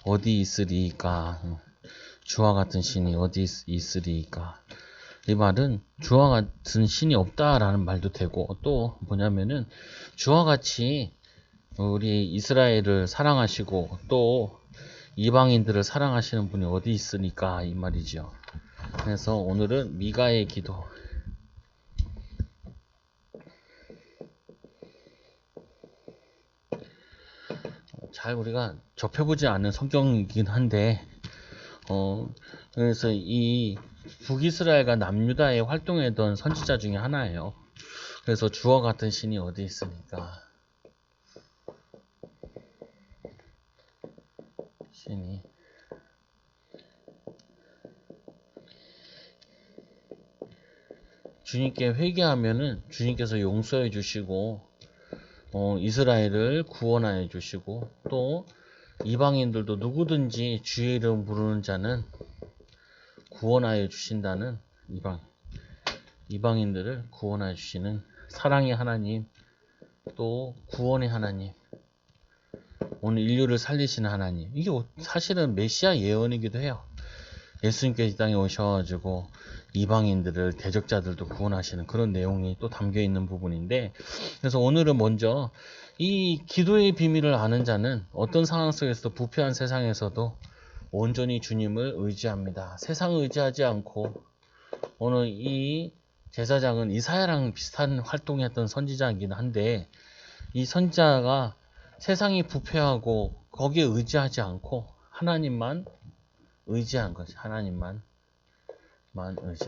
어디 있으리까? 주와 같은 신이 어디 있으리까? 이 말은 주와 같은 신이 없다라는 말도 되고, 또 뭐냐면은 주와 같이 우리 이스라엘을 사랑하시고 또 이방인들을 사랑하시는 분이 어디 있으니까 이 말이죠. 그래서 오늘은 미가의 기도. 잘 우리가 접해보지 않은 성경이긴 한데, 그래서 이 북이스라엘과 남유다에 활동했던 선지자 중에 하나예요. 그래서 주와 같은 신이 어디 있습니까? 신이 주님께 회개하면은 주님께서 용서해 주시고 이스라엘을 구원하여 주시고 또 이방인들도 누구든지 주의 이름 부르는 자는 구원하여 주신다는 이방인들을 구원하여 주시는 사랑의 하나님, 또 구원의 하나님, 오늘 인류를 살리시는 하나님. 이게 사실은 메시아 예언이기도 해요. 예수님께서 이 땅에 오셔가지고 이방인들을, 대적자들도 구원하시는 그런 내용이 또 담겨 있는 부분인데, 그래서 오늘은 먼저 이 기도의 비밀을 아는 자는 어떤 상황 속에서도 부패한 세상에서도 온전히 주님을 의지합니다. 세상을 의지하지 않고, 오늘 이 제사장은 이사야랑 비슷한 활동했던 선지자이긴 한데, 이 선지자가 세상이 부패하고 거기에 의지하지 않고 하나님만 의지한 것이, 하나님만 의지.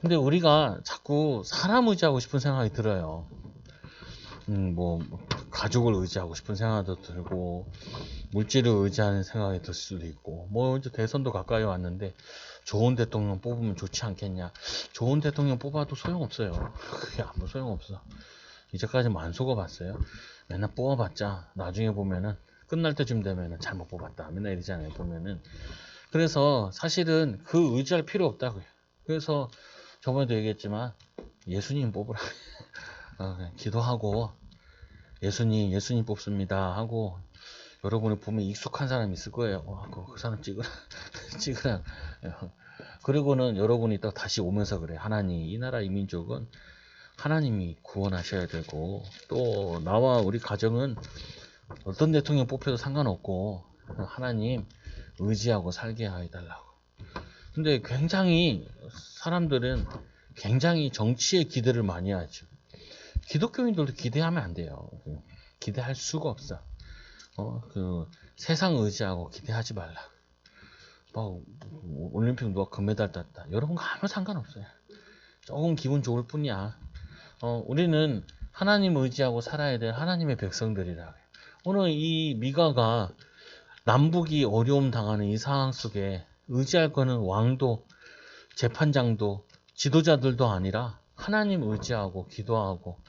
근데 우리가 자꾸 사람 의지하고 싶은 생각이 들어요. 뭐 가족을 의지하고 싶은 생각도 들고, 물질을 의지하는 생각이 들 수도 있고, 뭐 이제 대선도 가까이 왔는데 좋은 대통령 뽑으면 좋지 않겠냐. 좋은 대통령 뽑아도 소용없어요. 그게 아무 소용없어. 이제까지 만소가 봤어요. 맨날 뽑아봤자 나중에 보면은 끝날 때쯤 되면은 잘못 뽑았다 맨날 이러잖아요, 보면은. 그래서 사실은 그 의지할 필요 없다고요. 그래서 저번에도 얘기했지만 예수님 뽑으라. 기도하고 예수님 뽑습니다 하고, 여러분이 보면 익숙한 사람 있을 거예요. 그 사람 찍으라. 그리고는 여러분이 또 다시 오면서 그래. 하나님, 이 나라 이 민족은 하나님이 구원하셔야 되고, 또 나와 우리 가정은 어떤 대통령 뽑혀도 상관없고 하나님 의지하고 살게 해달라고. 근데 굉장히 사람들은 굉장히 정치에 기대를 많이 하죠. 기독교인들도 기대하면 안 돼요. 기대할 수가 없어. 그 세상 의지하고 기대하지 말라. 막 올림픽 누가 금메달 땄다, 여러분과 아무 상관없어요. 조금 기분 좋을 뿐이야. 우리는 하나님 의지하고 살아야 될 하나님의 백성들이라. 오늘 이 미가가 남북이 어려움 당하는 이 상황 속에 의지할 거는 왕도, 재판장도, 지도자들도 아니라 하나님 의지하고 기도하고,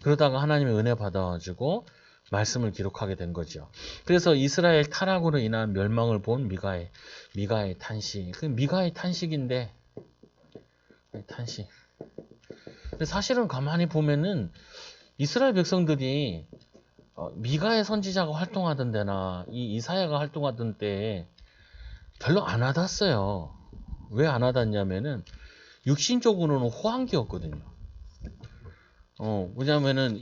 그러다가 하나님의 은혜 받아가지고 말씀을 기록하게 된 거죠. 그래서 이스라엘 타락으로 인한 멸망을 본 미가의 탄식. 그 미가의 탄식인데, 탄식. 근데 사실은 가만히 보면은 이스라엘 백성들이 미가의 선지자가 활동하던 데나 이 이사야가 활동하던 때에 별로 안 와닿았어요. 왜 안 와닿냐면은 육신적으로는 호황기였거든요. 왜냐면은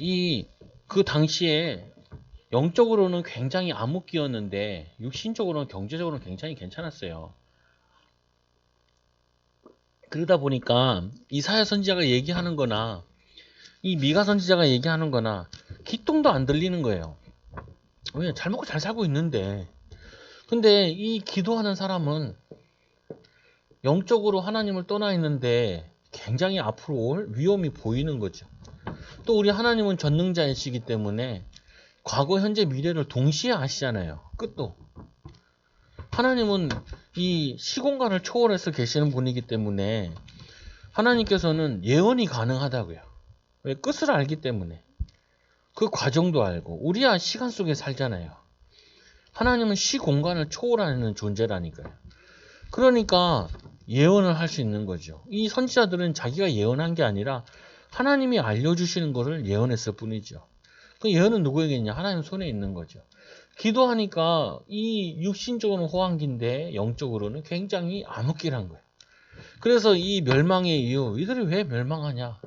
그 당시에 영적으로는 굉장히 암흑기였는데 육신적으로는, 경제적으로는 굉장히 괜찮았어요. 그러다 보니까 이사야 선지자가 얘기하는 거나 이 미가 선지자가 얘기하는 거나 기똥도 안 들리는 거예요. 왜? 잘 먹고 잘 살고 있는데. 근데 이 기도하는 사람은 영적으로 하나님을 떠나 있는데 굉장히 앞으로 올 위험이 보이는 거죠. 또 우리 하나님은 전능자이시기 때문에 과거, 현재, 미래를 동시에 아시잖아요. 끝도. 하나님은 이 시공간을 초월해서 계시는 분이기 때문에 하나님께서는 예언이 가능하다고요. 왜? 끝을 알기 때문에. 그 과정도 알고. 우리야 시간 속에 살잖아요. 하나님은 시공간을 초월하는 존재라니까요. 그러니까 예언을 할 수 있는 거죠. 이 선지자들은 자기가 예언한 게 아니라 하나님이 알려주시는 것을 예언했을 뿐이죠. 그 예언은 누구에게 있냐? 하나님 손에 있는 거죠. 기도하니까 이 육신적으로는 호황기인데 영적으로는 굉장히 암흑기란 거예요. 그래서 이 멸망의 이유, 이들이 왜 멸망하냐?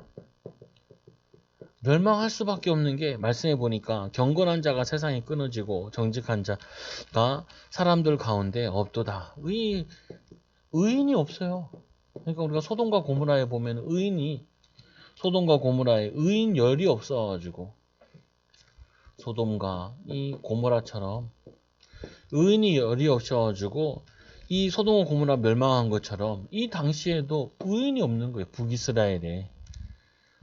멸망할 수밖에 없는 게 말씀해 보니까 경건한 자가 세상에 끊어지고 정직한 자가 사람들 가운데 없도다. 의인이 없어요. 그러니까 우리가 소돔과 고모라에 보면 소돔과 고모라에 의인 열이 없어가지고 소돔과 이 고모라처럼 의인이 열이 없어가지고 이 소돔과 고모라 멸망한 것처럼 이 당시에도 의인이 없는 거예요. 북이스라엘에.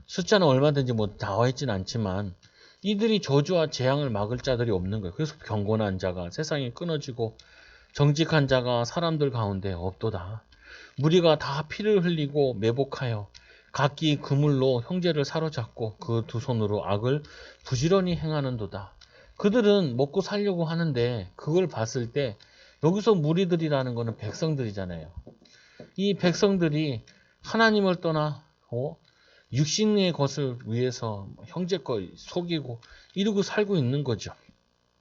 숫자는 얼마든지 뭐 나와 있진 않지만 이들이 저주와 재앙을 막을 자들이 없는 거예요. 그래서 경건한 자가 세상에 끊어지고 정직한 자가 사람들 가운데 없도다. 무리가 다 피를 흘리고 매복하여 각기 그물로 형제를 사로잡고 그 두 손으로 악을 부지런히 행하는도다. 그들은 먹고 살려고 하는데 그걸 봤을 때 여기서 무리들이라는 것은 백성들이잖아요. 이 백성들이 하나님을 떠나 육신의 것을 위해서 형제 거 속이고 이러고 살고 있는 거죠.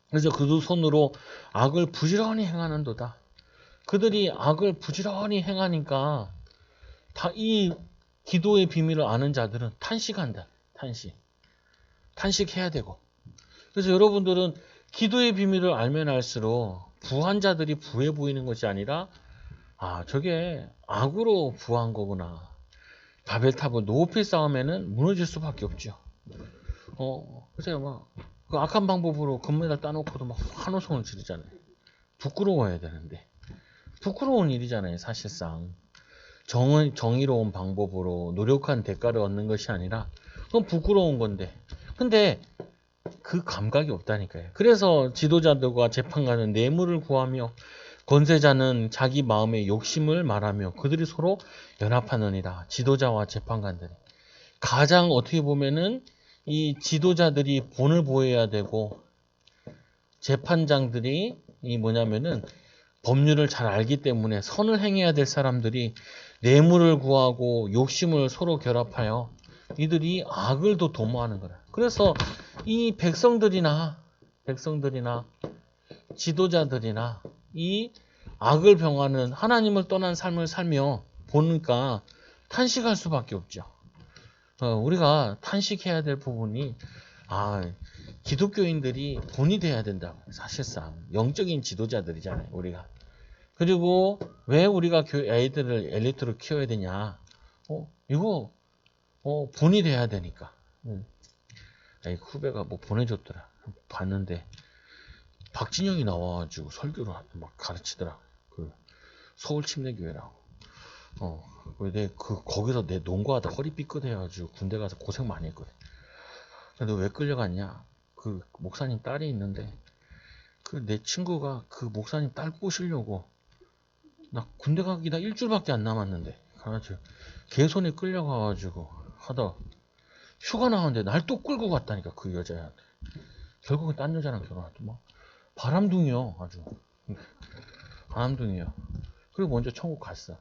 그래서 그 두 손으로 악을 부지런히 행하는도다. 그들이 악을 부지런히 행하니까 다 이 기도의 비밀을 아는 자들은 탄식한다. 탄식해야 되고. 그래서 여러분들은 기도의 비밀을 알면 알수록 부한 자들이 부해 보이는 것이 아니라 저게 악으로 부한 거구나. 바벨탑을 높이 쌓으면은 무너질 수밖에 없죠. 그래서 그 악한 방법으로 금메달 따놓고도 막 환호성을 지르잖아요. 부끄러워야 되는데. 부끄러운 일이잖아요, 사실상. 정의로운 방법으로 노력한 대가를 얻는 것이 아니라, 그건 부끄러운 건데. 근데 그 감각이 없다니까요. 그래서 지도자들과 재판관은 뇌물을 구하며 권세자는 자기 마음의 욕심을 말하며 그들이 서로 연합하느니라. 지도자와 재판관들이. 가장 어떻게 보면은 이 지도자들이 본을 보여야 되고 재판장들이 이 뭐냐면은 법률을 잘 알기 때문에 선을 행해야 될 사람들이 뇌물을 구하고 욕심을 서로 결합하여 이들이 악을 더 도모하는 거라. 그래서 이 백성들이나 지도자들이나 이 악을 병하는 하나님을 떠난 삶을 살며 보니까 탄식할 수밖에 없죠. 우리가 탄식해야 될 부분이 기독교인들이 본이 돼야 된다. 사실상 영적인 지도자들이잖아요, 우리가. 그리고 왜 우리가 아이들을 엘리트로 키워야 되냐? 이거 본이 돼야 되니까. 후배가 뭐 보내줬더라. 봤는데 박진영이 나와가지고 설교를 막 가르치더라. 그 서울 침례교회라고. 거기서 내 농구하다 허리 삐끗해가지고 군대 가서 고생 많이 했거든. 너 왜 끌려갔냐? 그 목사님 딸이 있는데 그 내 친구가 그 목사님 딸 꼬시려고 나 군대 가기다 일주일밖에 안 남았는데 가가지고 개손에 끌려가가지고 하다 휴가 나왔는데 날 또 끌고 갔다니까 그 여자한테. 결국은 딴 여자랑 결혼하더만. 뭐 바람둥이요 아주. 바람둥이요. 그리고 먼저 천국 갔어.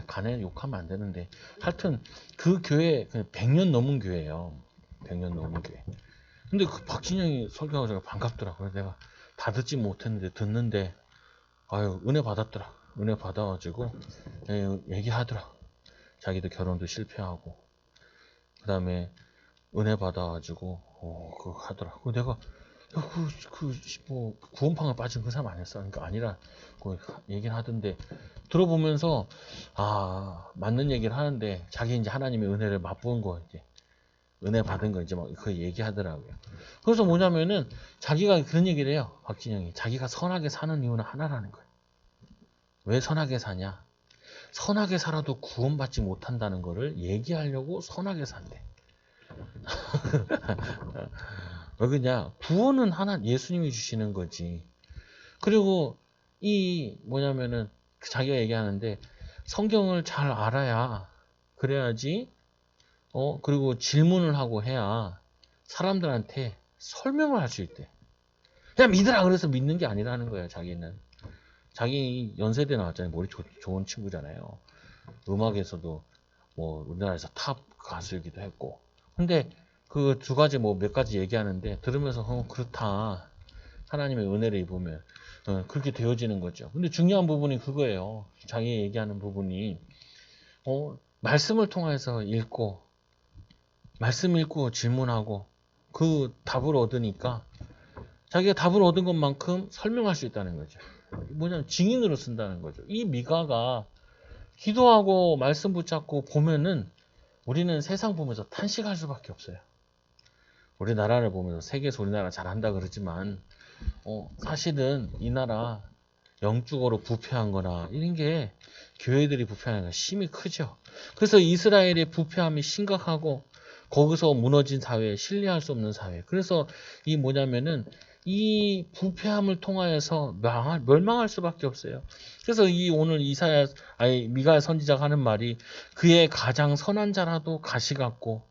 가네 욕하면 안 되는데 하여튼 그 교회 100년 넘은 교회예요. 100년 넘은 교회. 근데 그 박진영이 설교하고 반갑더라고요. 내가 다 듣지 못했는데 듣는데 은혜 받았더라. 은혜 받아가지고 얘기하더라. 자기도 결혼도 실패하고 그 다음에 은혜 받아가지고 그거 하더라. 내가 뭐 구원팡을 빠진 그 사람 아니었어. 그러니까 아니라 얘기를 하던데 들어보면서 맞는 얘기를 하는데 자기 이제 하나님의 은혜를 맛본 거 이제 은혜 받은 거 이제 막 그 얘기하더라고요. 그래서 뭐냐면은 자기가 그런 얘기를 해요. 박진영이 자기가 선하게 사는 이유는 하나라는 거예요. 왜 선하게 사냐? 선하게 살아도 구원받지 못한다는 거를 얘기하려고 선하게 산대. 왜 그러냐? 구원은 예수님이 주시는 거지. 그리고 뭐냐면은 자기가 얘기하는데 성경을 잘 알아야 그래야지 그리고 질문을 하고 해야 사람들한테 설명을 할 수 있대. 그냥 믿으라 그래서 믿는 게 아니라는 거예요. 자기는. 자기 연세대 나왔잖아요. 머리 좋은 친구잖아요. 음악에서도 뭐 우리나라에서 탑 가수이기도 했고. 근데 그 두 가지 몇 가지 얘기하는데 들으면서 그렇다. 하나님의 은혜를 입으면 그렇게 되어지는 거죠. 근데 중요한 부분이 그거예요. 자기 얘기하는 부분이 말씀을 통해서 읽고 말씀 읽고 질문하고 그 답을 얻으니까 자기가 답을 얻은 것만큼 설명할 수 있다는 거죠. 뭐냐면 증인으로 쓴다는 거죠. 이 미가가 기도하고 말씀 붙잡고 보면은 우리는 세상 보면서 탄식할 수밖에 없어요. 우리나라를 보면서 세계에서 우리나라 잘한다 그러지만 사실은 이 나라 영적으로 부패한 거나 이런 게 교회들이 부패하는 게 심히 크죠. 그래서 이스라엘의 부패함이 심각하고 거기서 무너진 사회, 신뢰할 수 없는 사회. 그래서 이 뭐냐면은 이 부패함을 통하여서 멸망할 수밖에 없어요. 그래서 이 오늘 미가 선지자가 하는 말이 그의 가장 선한 자라도 가시 같고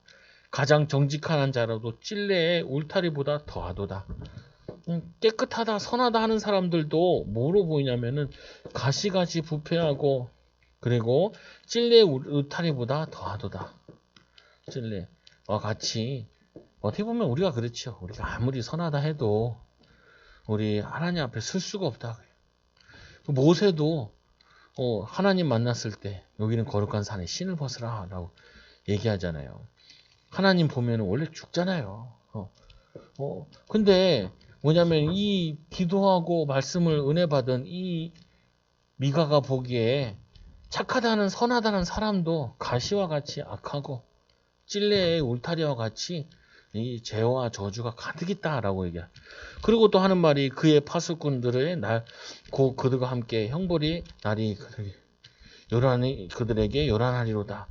가장 정직한 자라도 찔레의 울타리보다 더하도다. 깨끗하다, 선하다 하는 사람들도 뭐로 보이냐면은 가시같이 부패하고 그리고 찔레의 울타리보다 더하도다. 찔레와 같이 어떻게 보면 우리가 그렇죠. 우리가 아무리 선하다 해도 우리 하나님 앞에 설 수가 없다. 모세도 하나님 만났을 때 여기는 거룩한 산에 신을 벗으라 라고 얘기하잖아요. 하나님 보면 원래 죽잖아요. 근데 뭐냐면 이 기도하고 말씀을 은혜 받은 이 미가가 보기에 착하다는 선하다는 사람도 가시와 같이 악하고 찔레의 울타리와 같이 이 죄와 저주가 가득 있다라고 얘기해. 그리고 또 하는 말이 그의 파수꾼들의 그들과 함께 형벌이 날이 그들에게 요란하리로다.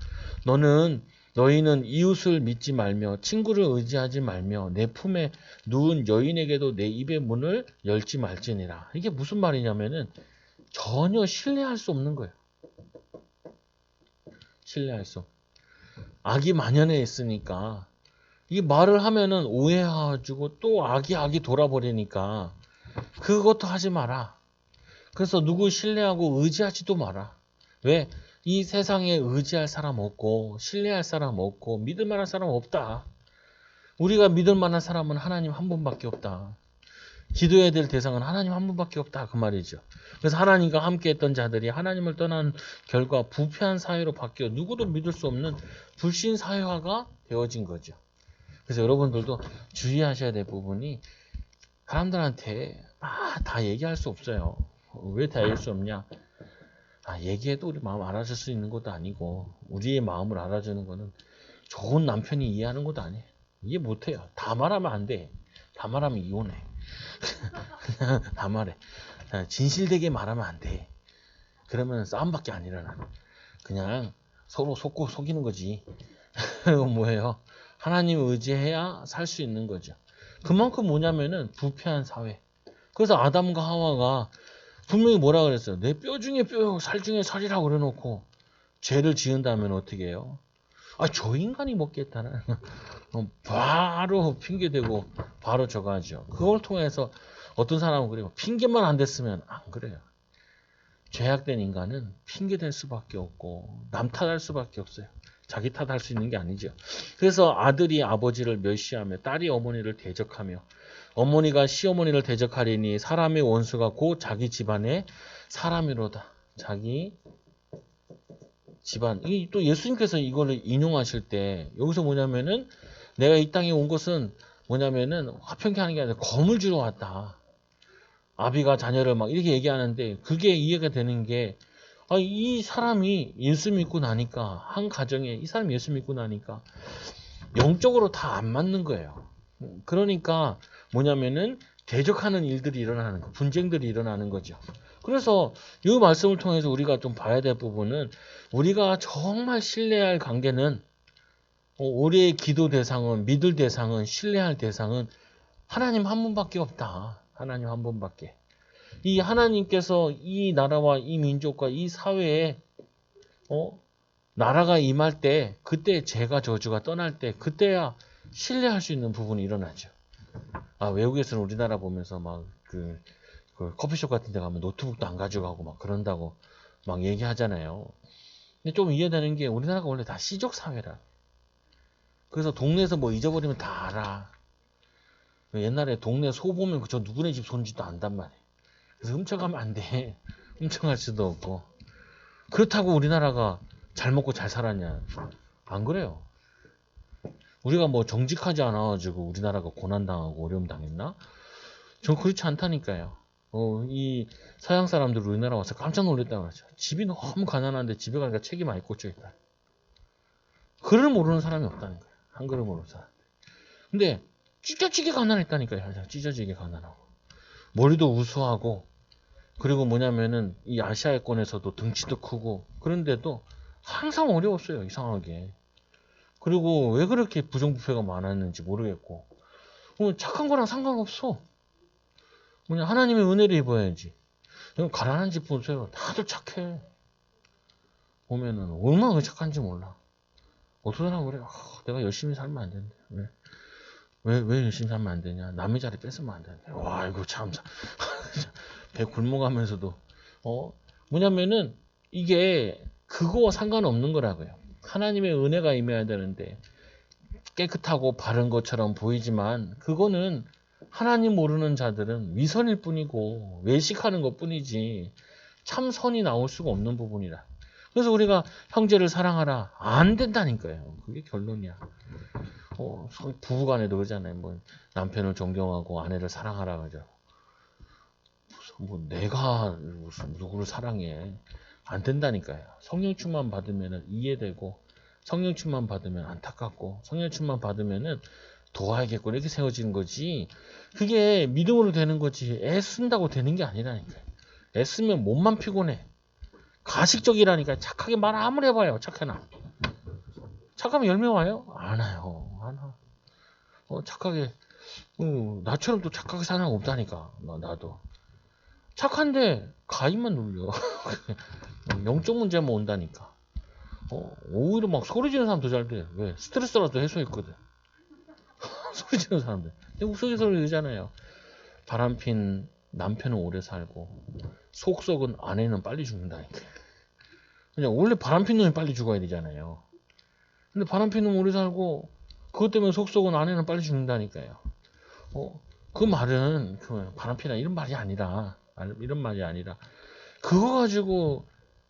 너희는 이웃을 믿지 말며 친구를 의지하지 말며 내 품에 누운 여인에게도 내 입의 문을 열지 말지니라. 이게 무슨 말이냐면은 전혀 신뢰할 수 없는 거예요. 신뢰할 수. 악이 만연해 있으니까 이 말을 하면은 오해해가지고 또 악이 돌아버리니까 그것도 하지 마라. 그래서 누구 신뢰하고 의지하지도 마라. 왜? 이 세상에 의지할 사람 없고 신뢰할 사람 없고 믿을 만한 사람 없다. 우리가 믿을 만한 사람은 하나님 한 분밖에 없다. 기도해야 될 대상은 하나님 한 분밖에 없다. 그 말이죠. 그래서 하나님과 함께했던 자들이 하나님을 떠난 결과 부패한 사회로 바뀌어 누구도 믿을 수 없는 불신 사회화가 되어진 거죠. 그래서 여러분들도 주의하셔야 될 부분이 사람들한테 다 얘기할 수 없어요. 왜 다 얘기할 수 없냐? 얘기해도 우리 마음 알아줄 수 있는 것도 아니고 우리의 마음을 알아주는 거는 좋은 남편이 이해하는 것도 아니에요. 이해 못해요. 다 말하면 안 돼. 다 말하면 이혼해. 다 말해. 진실되게 말하면 안 돼. 그러면 싸움밖에 안 일어나. 그냥 서로 속고 속이는 거지. 이건 뭐예요? 하나님 의지해야 살 수 있는 거죠. 그만큼 뭐냐면은 부패한 사회. 그래서 아담과 하와가 분명히 뭐라 그랬어요? 내 뼈 중에 뼈, 살 중에 살이라고 그래놓고 죄를 지은다면 어떻게 해요? 저 인간이 먹겠다는 바로 핑계대고 바로 저거 하죠. 그걸 통해서 어떤 사람은 그래요. 핑계만 안 댔으면 안 그래요. 죄악된 인간은 핑계댈 수밖에 없고 남 탓할 수밖에 없어요. 자기 탓할 수 있는 게 아니죠. 그래서 아들이 아버지를 멸시하며 딸이 어머니를 대적하며 어머니가 시어머니를 대적하리니 사람의 원수가 곧 자기 집안의 사람이로다. 자기 집안. 또 예수님께서 이거를 인용하실 때 여기서 뭐냐면은 내가 이 땅에 온 것은 뭐냐면은 화평케 하는 게 아니라 검을 주러 왔다. 아비가 자녀를 막 이렇게 얘기하는데 그게 이해가 되는 게 이 사람이 예수 믿고 나니까 한 가정에 이 사람이 예수 믿고 나니까 영적으로 다 안 맞는 거예요. 그러니까 뭐냐면은 대적하는 일들이 일어나는 거, 분쟁들이 일어나는 거죠. 그래서 이 말씀을 통해서 우리가 좀 봐야 될 부분은 우리가 정말 신뢰할 관계는 우리의 기도 대상은 믿을 대상은 신뢰할 대상은 하나님 한 분밖에 없다. 하나님 한 분밖에. 이 하나님께서 이 나라와 이 민족과 이 사회에 나라가 임할 때 그때 죄가 저주가 떠날 때 그때야 신뢰할 수 있는 부분이 일어나죠. 외국에서는 우리나라 보면서 막 그 커피숍 같은 데 가면 노트북도 안 가져가고 막 그런다고 막 얘기하잖아요. 근데 좀 이해되는 게 우리나라가 원래 다 시족 사회라. 그래서 동네에서 뭐 잊어버리면 다 알아. 옛날에 동네 소 보면 저 누구네 집 손지도 안단 말이에요. 그래서 훔쳐가면 안 돼. 훔쳐갈 수도 없고. 그렇다고 우리나라가 잘 먹고 잘 살았냐? 안 그래요. 우리가 뭐 정직하지 않아가지고 우리나라가 고난당하고 어려움 당했나? 전 그렇지 않다니까요. 이 서양 사람들 우리나라 와서 깜짝 놀랐다고 하죠. 집이 너무 가난한데 집에 가니까 책이 많이 꽂혀 있다. 글을 모르는 사람이 없다는 거예요. 한글을 모르는 사람. 근데 찢어지게 가난했다니까요. 찢어지게 가난하고. 머리도 우수하고, 그리고 뭐냐면은 이 아시아권에서도 등치도 크고, 그런데도 항상 어려웠어요. 이상하게. 그리고 왜 그렇게 부정부패가 많았는지 모르겠고, 착한 거랑 상관없어. 뭐냐, 하나님의 은혜를 입어야지. 가난한 집 보세요. 다들 착해. 보면은 얼마나 착한지 몰라. 어떤 사람 그래. 내가 열심히 살면 안 된대. 왜 열심히 살면 안 되냐? 남의 자리 뺏으면 안 된대. 와, 이거 참. 배 굶어가면서도. 뭐냐면은 이게 그거와 상관없는 거라고요. 하나님의 은혜가 임해야 되는데 깨끗하고 바른 것처럼 보이지만 그거는 하나님 모르는 자들은 위선일 뿐이고 외식하는 것 뿐이지 참 선이 나올 수가 없는 부분이라. 그래서 우리가 형제를 사랑하라. 안 된다니까요. 그게 결론이야. 부부간에도 그러잖아요. 뭐 남편을 존경하고 아내를 사랑하라 그러죠. 뭐 내가 무슨 누구를 사랑해. 안 된다니까요. 성령 충만 받으면 이해되고 성령 충만 받으면 안타깝고 성령 충만 받으면은 도와야겠고 이렇게 세워지는 거지. 그게 믿음으로 되는 거지. 애쓴다고 되는 게 아니라니까요. 애쓰면 몸만 피곤해. 가식적이라니까. 착하게 말 아무리 해봐요. 착해나. 착하면 열매 와요? 안 와요. 안 와. 착하게 나처럼 또 착하게 사는 사람 없다니까. 나도. 착한데 가입만 눌려. 영적 문제만 온다니까. 오히려 막 소리 지르는 사람 더 잘 돼. 왜? 스트레스라도 해소했거든. 소리 지르는 사람들. 우스갯소리 그러잖아요. 바람핀 남편은 오래 살고 속 썩은 아내는 빨리 죽는다니까. 그냥 원래 바람핀 놈이 빨리 죽어야 되잖아요. 근데 바람핀 놈 오래 살고 그것 때문에 속 썩은 아내는 빨리 죽는다니까요. 그 말은 바람피나 이런 말이 아니라 그거 가지고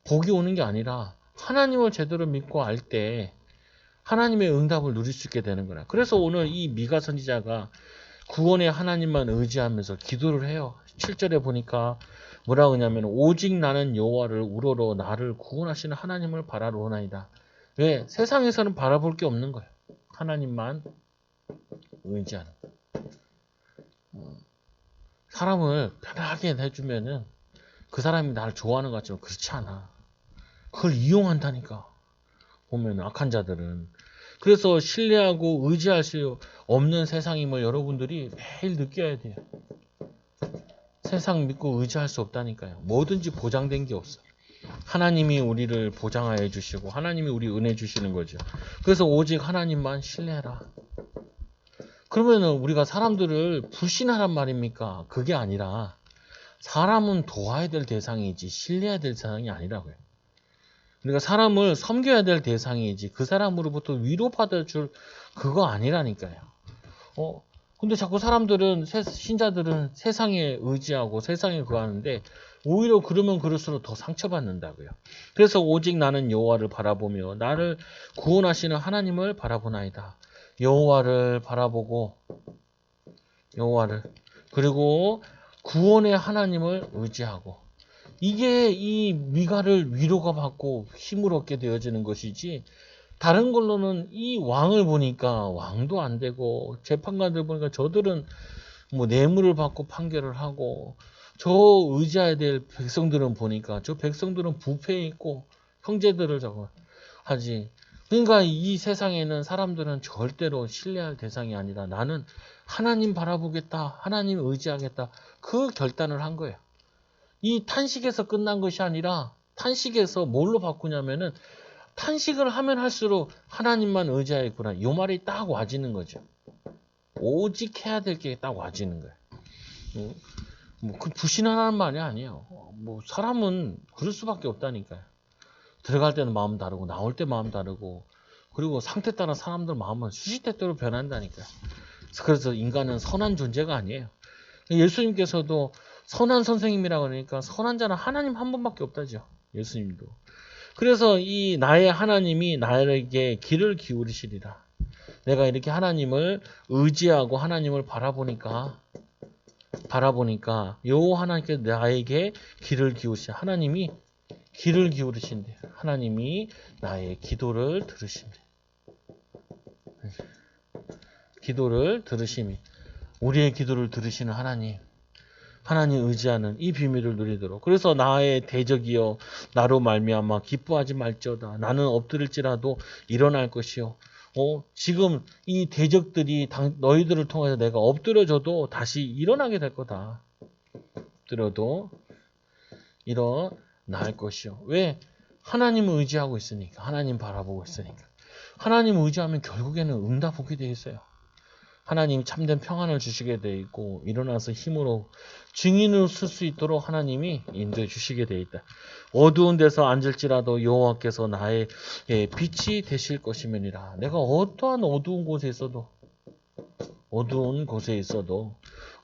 복이 오는 게 아니라 하나님을 제대로 믿고 알 때 하나님의 응답을 누릴 수 있게 되는 거라. 그래서 오늘 이 미가 선지자가 구원의 하나님만 의지하면서 기도를 해요. 7절에 보니까 뭐라고 하냐면 오직 나는 여호와를 우러러 나를 구원하시는 하나님을 바라로나이다. 왜? 세상에서는 바라볼 게 없는 거예요. 하나님만 의지하는 거예요. 사람을 편하게 해주면은 그 사람이 나를 좋아하는 것 같지만 그렇지 않아. 그걸 이용한다니까. 보면 악한 자들은. 그래서 신뢰하고 의지할 수 없는 세상임을 여러분들이 매일 느껴야 돼요. 세상 믿고 의지할 수 없다니까요. 뭐든지 보장된 게 없어. 하나님이 우리를 보장하여 주시고 하나님이 우리 은혜 주시는 거죠. 그래서 오직 하나님만 신뢰해라. 그러면은 우리가 사람들을 불신하란 말입니까? 그게 아니라 사람은 도와야 될 대상이지 신뢰해야 될 대상이 아니라고요. 그러니까 사람을 섬겨야 될 대상이지 그 사람으로부터 위로받아 줄 그거 아니라니까요. 근데 자꾸 사람들은 신자들은 세상에 의지하고 세상에 그거 하는데 오히려 그러면 그럴수록 더 상처받는다고요. 그래서 오직 나는 여호와를 바라보며 나를 구원하시는 하나님을 바라보나이다. 여호와를 바라보고 여호와를 그리고 구원의 하나님을 의지하고 이게 이 미가를 위로가 받고 힘을 얻게 되어지는 것이지 다른 걸로는 이 왕을 보니까 왕도 안 되고 재판관들 보니까 저들은 뭐 뇌물을 받고 판결을 하고 저 의지해야 될 백성들은 보니까 저 백성들은 부패해 있고 형제들을 저거 하지. 그러니까 이 세상에는 사람들은 절대로 신뢰할 대상이 아니라 나는 하나님 바라보겠다. 하나님 의지하겠다. 그 결단을 한 거예요. 이 탄식에서 끝난 것이 아니라 탄식에서 뭘로 바꾸냐면은 탄식을 하면 할수록 하나님만 의지하겠구나. 이 말이 딱 와지는 거죠. 오직 해야 될 게 딱 와지는 거예요. 그 불신하라는 말이 아니에요. 사람은 그럴 수밖에 없다니까요. 들어갈 때는 마음 다르고 나올 때 마음 다르고 그리고 상태 따라 사람들 마음은 수시때때로 변한다니까요. 그래서 인간은 선한 존재가 아니에요. 예수님께서도 선한 선생님이라고 하니까 선한 자는 하나님 한 분밖에 없다죠. 예수님도. 그래서 이 나의 하나님이 나에게 귀를 기울이시리라. 내가 이렇게 하나님을 의지하고 하나님을 바라보니까 요 하나님께 나에게 귀를 기울이시. 하나님이 귀를 기울이신대. 하나님이 나의 기도를 들으신대. 기도를 들으심이. 우리의 기도를 들으시는 하나님. 하나님 의지하는 이 비밀을 누리도록. 그래서 나의 대적이여 나로 말미암아 기뻐하지 말지어다. 나는 엎드릴지라도 일어날 것이요. 지금 이 대적들이 너희들을 통해서 내가 엎드려져도 다시 일어나게 될 거다. 엎드려도 일어날 것이요. 왜? 하나님을 의지하고 있으니까. 하나님 바라보고 있으니까. 하나님 의지하면 결국에는 응답 보게 되어 있어요. 하나님이 참된 평안을 주시게 되어 있고 일어나서 힘으로 증인을 쓸 수 있도록 하나님이 인도해 주시게 되어 있다. 어두운 데서 앉을지라도 여호와께서 나의 빛이 되실 것이면이라. 내가 어떠한 어두운 곳에 있어도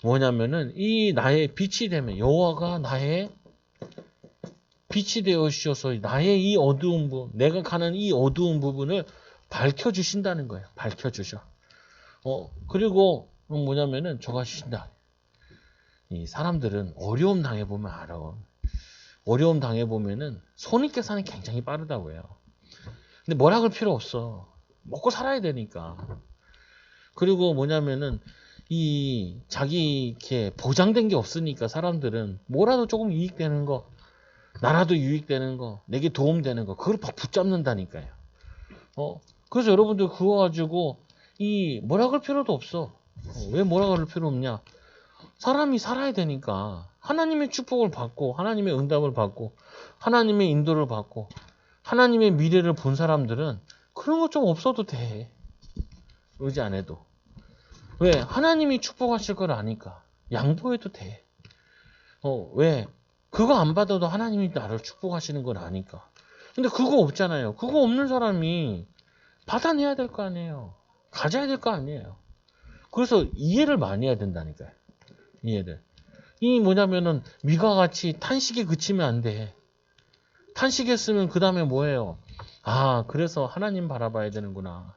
뭐냐면은 이 나의 빛이 되면 여호와가 나의 빛이 되어 주셔서 나의 이 어두운 부분, 내가 가는 이 어두운 부분을 밝혀 주신다는 거예요. 밝혀 주셔. 그리고 뭐냐면은 저가 주신다. 이 사람들은 어려움 당해보면 알아. 어려움 당해보면은 손익 계산이 굉장히 빠르다고 해요. 근데 뭐라 그럴 필요 없어. 먹고 살아야 되니까. 그리고 뭐냐면은 이 자기 이렇게 보장된 게 없으니까 사람들은 뭐라도 조금 이익되는 거, 나라도 유익되는 거, 내게 도움되는 거, 그걸 막 붙잡는다니까요. 그래서 여러분들 그거 가지고 이 뭐라 그럴 필요도 없어. 왜 뭐라 그럴 필요 없냐? 사람이 살아야 되니까 하나님의 축복을 받고 하나님의 응답을 받고 하나님의 인도를 받고 하나님의 미래를 본 사람들은 그런 거 좀 없어도 돼. 의지 안 해도. 왜? 하나님이 축복하실 걸 아니까. 양보해도 돼. 왜? 그거 안 받아도 하나님이 나를 축복하시는 걸 아니까. 근데 그거 없잖아요. 그거 없는 사람이 받아내야 될 거 아니에요. 가져야 될 거 아니에요. 그래서 이해를 많이 해야 된다니까요. 이해를. 이 뭐냐면은 미가 같이 탄식에 그치면 안 돼. 탄식했으면 그 다음에 뭐예요? 그래서 하나님 바라봐야 되는구나.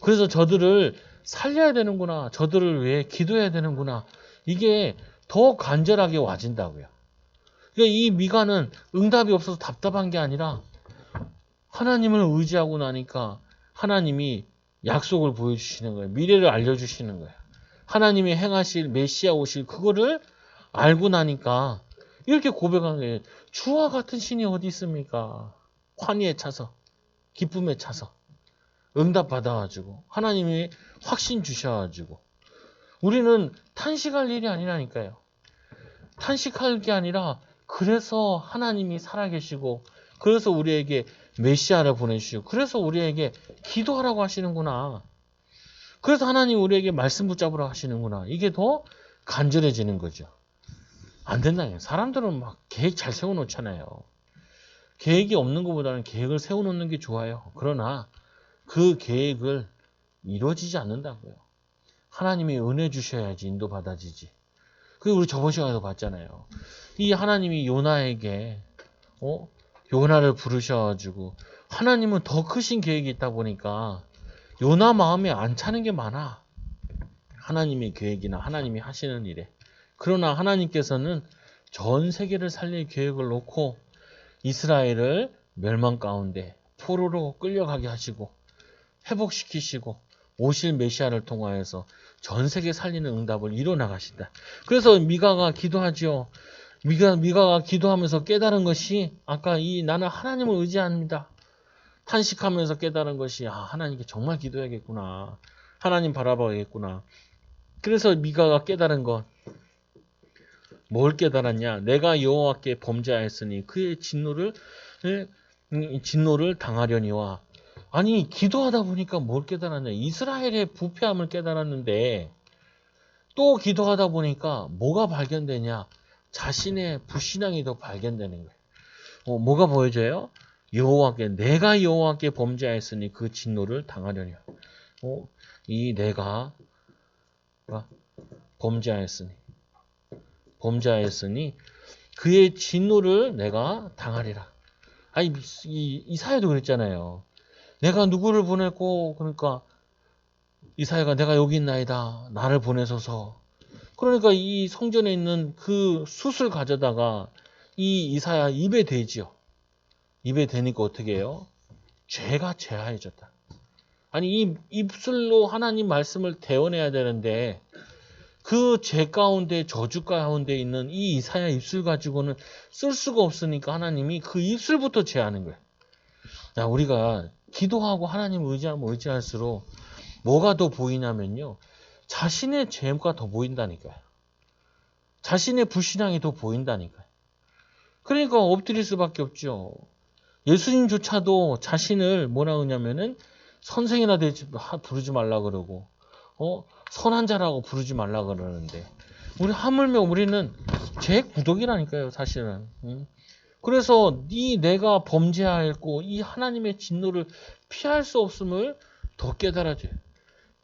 그래서 저들을 살려야 되는구나. 저들을 위해 기도해야 되는구나. 이게 더 간절하게 와진다고요. 그러니까 이 미가는 응답이 없어서 답답한 게 아니라 하나님을 의지하고 나니까 하나님이 약속을 보여주시는 거예요. 미래를 알려주시는 거예요. 하나님이 행하실 메시아 오실 그거를 알고 나니까 이렇게 고백하는 거예요. 주와 같은 신이 어디 있습니까? 환희에 차서 기쁨에 차서 응답 받아가지고 하나님이 확신 주셔가지고 우리는 탄식할 일이 아니라니까요. 탄식할 게 아니라 그래서 하나님이 살아계시고 그래서 우리에게 메시아를 보내주시고 그래서 우리에게 기도하라고 하시는구나. 그래서 하나님 우리에게 말씀 붙잡으라고 하시는구나. 이게 더 간절해지는 거죠. 안 된다요. 사람들은 막 계획 잘 세워놓잖아요. 계획이 없는 것보다는 계획을 세워놓는 게 좋아요. 그러나 그 계획을 이루어지지 않는다고요. 하나님이 은혜 주셔야지 인도받아지지. 그리고 우리 저번 시간에도 봤잖아요. 이 하나님이 요나에게 요나를 부르셔가지고 하나님은 더 크신 계획이 있다 보니까 요나 마음에 안 차는 게 많아. 하나님의 계획이나 하나님이 하시는 일에. 그러나 하나님께서는 전 세계를 살릴 계획을 놓고 이스라엘을 멸망 가운데 포로로 끌려가게 하시고 회복시키시고 오실 메시아를 통하여서 전 세계 살리는 응답을 이뤄나가신다. 그래서 미가가 기도하지요. 미가가 기도하면서 깨달은 것이 아까 나는 하나님을 의지합니다. 탄식하면서 깨달은 것이 하나님께 정말 기도해야겠구나. 하나님 바라봐야겠구나. 그래서 미가가 깨달은 것. 뭘 깨달았냐? 내가 여호와께 범죄하였으니 그의 진노를 당하려니와. 아니 기도하다 보니까 뭘 깨달았냐? 이스라엘의 부패함을 깨달았는데 또 기도하다 보니까 뭐가 발견되냐? 자신의 불신앙이 더 발견되는 거예요. 뭐가 보여져요? 내가 여호와께 범죄하였으니 그 진노를 당하려냐. 이 내가 범죄하였으니 범죄하였으니 그의 진노를 내가 당하리라. 아니 이사야도 그랬잖아요. 내가 누구를 보냈고 그러니까 이사야가 내가 여기 있나이다. 나를 보내소서. 그러니까 이 성전에 있는 그 숯을 가져다가 이 이사야 입에 대지요. 입에 대니까 어떻게 해요? 죄가 제하해졌다. 아니 이 입술로 하나님 말씀을 대언해야 되는데 그 죄 가운데 저주 가운데 있는 이 이사야 입술 가지고는 쓸 수가 없으니까 하나님이 그 입술부터 제하는 거예요. 야, 우리가 기도하고 하나님 의지하면 의지할수록 뭐가 더 보이냐면요. 자신의 죄가 더 보인다니까요. 자신의 불신앙이 더 보인다니까요. 그러니까 엎드릴 수밖에 없죠. 예수님조차도 자신을 뭐라 그러냐면은 선생이나 부르지 말라 그러고 선한 자라고 부르지 말라 그러는데 우리 하물며 우리는 죄 구독이라니까요, 사실은. 그래서 내가 범죄하였고 이 하나님의 진노를 피할 수 없음을 더 깨달아줘요.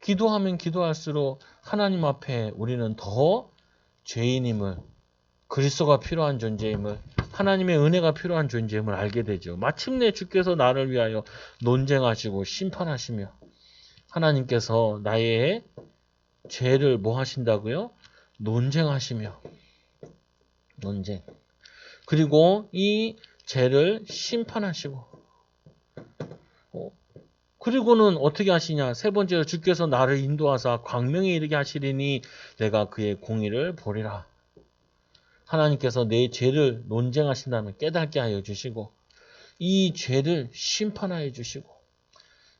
기도하면 기도할수록 하나님 앞에 우리는 더 죄인임을, 그리스도가 필요한 존재임을, 하나님의 은혜가 필요한 존재임을 알게 되죠. 마침내 주께서 나를 위하여 논쟁하시고 심판하시며 하나님께서 나의 죄를 뭐 하신다고요? 논쟁하시며 논쟁. 그리고 이 죄를 심판하시고 그리고는 어떻게 하시냐? 세 번째로 주께서 나를 인도하사 광명에 이르게 하시리니 내가 그의 공의를 보리라. 하나님께서 내 죄를 논쟁하신다면 깨닫게 하여 주시고 이 죄를 심판하여 주시고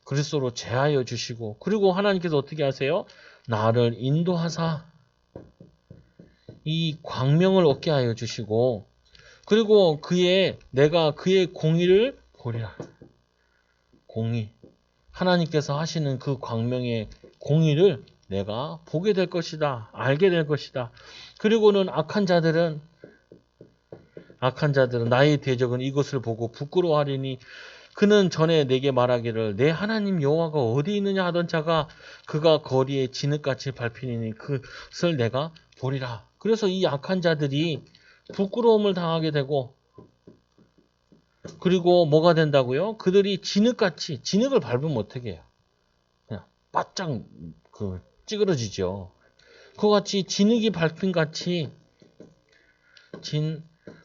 그리스도로 제하여 주시고 그리고 하나님께서 어떻게 하세요? 나를 인도하사 이 광명을 얻게 하여 주시고 그리고 내가 그의 공의를 보리라. 공의. 하나님께서 하시는 그 광명의 공의를 내가 보게 될 것이다. 알게 될 것이다. 그리고는 악한 자들은 나의 대적은 이것을 보고 부끄러워하리니 그는 전에 내게 말하기를 내 하나님 여호와가 어디 있느냐 하던 자가 그가 거리에 진흙같이 밟히니 그것을 내가 보리라. 그래서 이 악한 자들이 부끄러움을 당하게 되고 그리고 뭐가 된다고요? 그들이 진흙을 밟으면 어떻게 해요? 그냥 바짝 찌그러지죠. 그같이 진흙이 밟힌 같이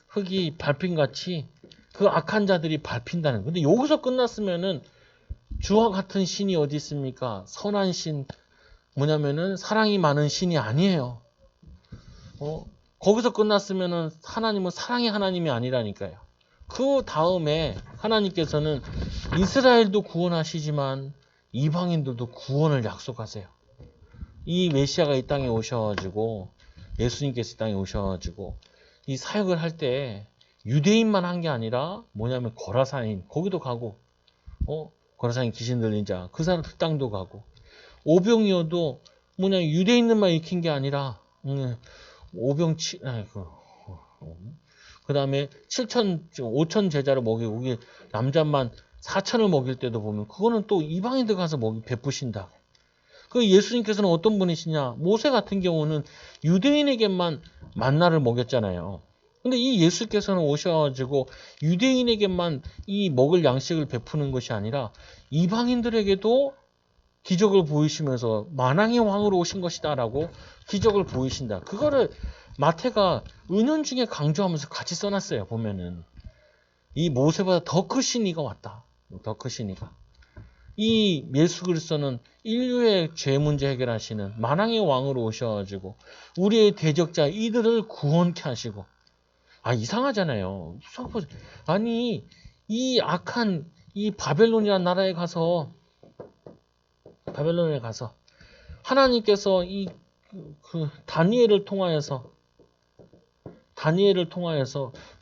흙이 밟힌 같이 그 악한 자들이 밟힌다는. 근데 여기서 끝났으면은 주와 같은 신이 어디 있습니까? 선한 신 뭐냐면은 사랑이 많은 신이 아니에요. 거기서 끝났으면은 하나님은 사랑의 하나님이 아니라니까요. 그 다음에 하나님께서는 이스라엘도 구원하시지만 이방인들도 구원을 약속하세요. 이 메시아가 이 땅에 오셔가지고 예수님께서 이 땅에 오셔가지고 이 사역을 할 때 유대인만 한 게 아니라 뭐냐면 거라사인 거기도 가고 거라사인 귀신 들린 자 그 사람 그 땅도 가고 오병이어도 뭐냐 유대인들만 익힌 게 아니라 그 다음에 5천 제자를 먹이고 남자만 4천을 먹일 때도 보면 그거는 또 이방인들 가서 베푸신다. 그 예수님께서는 어떤 분이시냐? 모세 같은 경우는 유대인에게만 만나를 먹였잖아요. 근데 이 예수께서는 오셔가지고 유대인에게만 이 먹을 양식을 베푸는 것이 아니라 이방인들에게도 기적을 보이시면서 만왕의 왕으로 오신 것이다라고 기적을 보이신다. 그거를 마태가 은연중에 강조하면서 같이 써놨어요. 보면은 이 모세보다 더 크신 이가 왔다. 더 크신 이가. 이 예수 그리스도는 인류의 죄 문제 해결하시는 만왕의 왕으로 오셔가지고 우리의 대적자 이들을 구원케 하시고 이상하잖아요. 아니 이 악한 이 바벨론이라는 나라에 가서 하나님께서 그 다니엘을 통하여서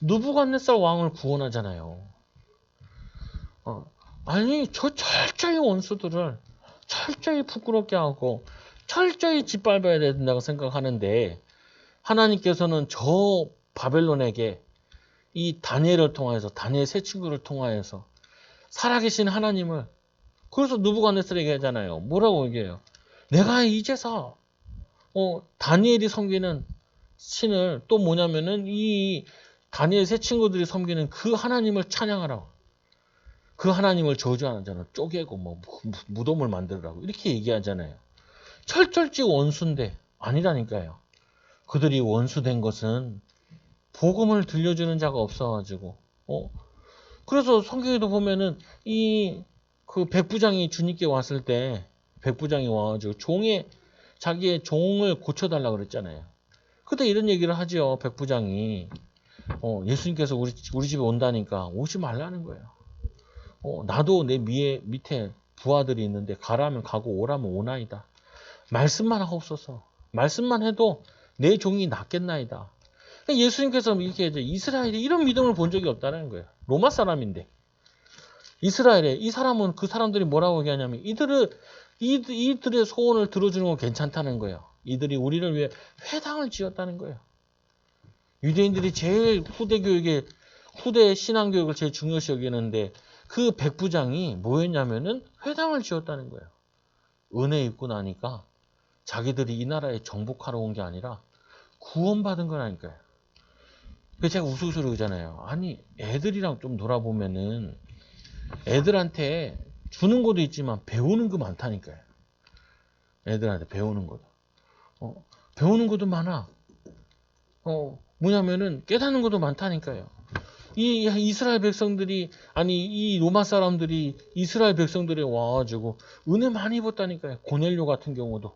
느부갓네살 왕을 구원하잖아요. 아니 저 철저히 원수들을 철저히 부끄럽게 하고 철저히 짓밟아야 된다고 생각하는데 하나님께서는 저 바벨론에게 이 다니엘을 통하여서 다니엘 세 친구를 통하여서 살아계신 하나님을 그래서 느부갓네살에게 하잖아요. 뭐라고 얘기해요? 내가 이제서 다니엘이 섬기는 신을 또 뭐냐면은 이 다니엘 세 친구들이 섬기는 그 하나님을 찬양하라고. 그 하나님을 저주하잖아. 쪼개고 뭐 무덤을 만들으라고 이렇게 얘기하잖아요. 철철지 원수인데 아니라니까요. 그들이 원수된 것은 복음을 들려주는 자가 없어가지고 그래서 성경에도 보면은 이 그 백부장이 주님께 왔을 때 백부장이 와가지고 자기의 종을 고쳐달라 그랬잖아요. 그때 이런 얘기를 하죠. 백부장이 예수님께서 우리 집에 온다니까 오지 말라는 거예요. 나도 내 밑에 부하들이 있는데 가라면 가고 오라면 오나이다. 말씀만 하옵소서. 말씀만 해도 내 종이 낫겠나이다. 그러니까 예수님께서 이렇게 이스라엘이 이런 믿음을 본 적이 없다는 거예요. 로마 사람인데. 이스라엘에 이 사람은 그 사람들이 뭐라고 얘기하냐면 이들의 소원을 들어주는 건 괜찮다는 거예요. 이들이 우리를 위해 회당을 지었다는 거예요. 유대인들이 제일 후대 신앙교육을 제일 중요시 여기는데 그 백부장이 뭐였냐면은 회당을 지었다는 거예요. 은혜 입고 나니까 자기들이 이 나라에 정복하러 온 게 아니라 구원받은 거라니까요. 그래서 제가 우스갯소리 그러잖아요. 아니 애들이랑 좀 놀아보면은 애들한테 주는 것도 있지만 배우는 거 많다니까요. 애들한테 배우는 것도. 배우는 것도 많아. 뭐냐면은 깨닫는 것도 많다니까요. 이 이스라엘 백성들이 이 로마 사람들이 이스라엘 백성들이 와가지고 은혜 많이 입었다니까요. 고넬료 같은 경우도.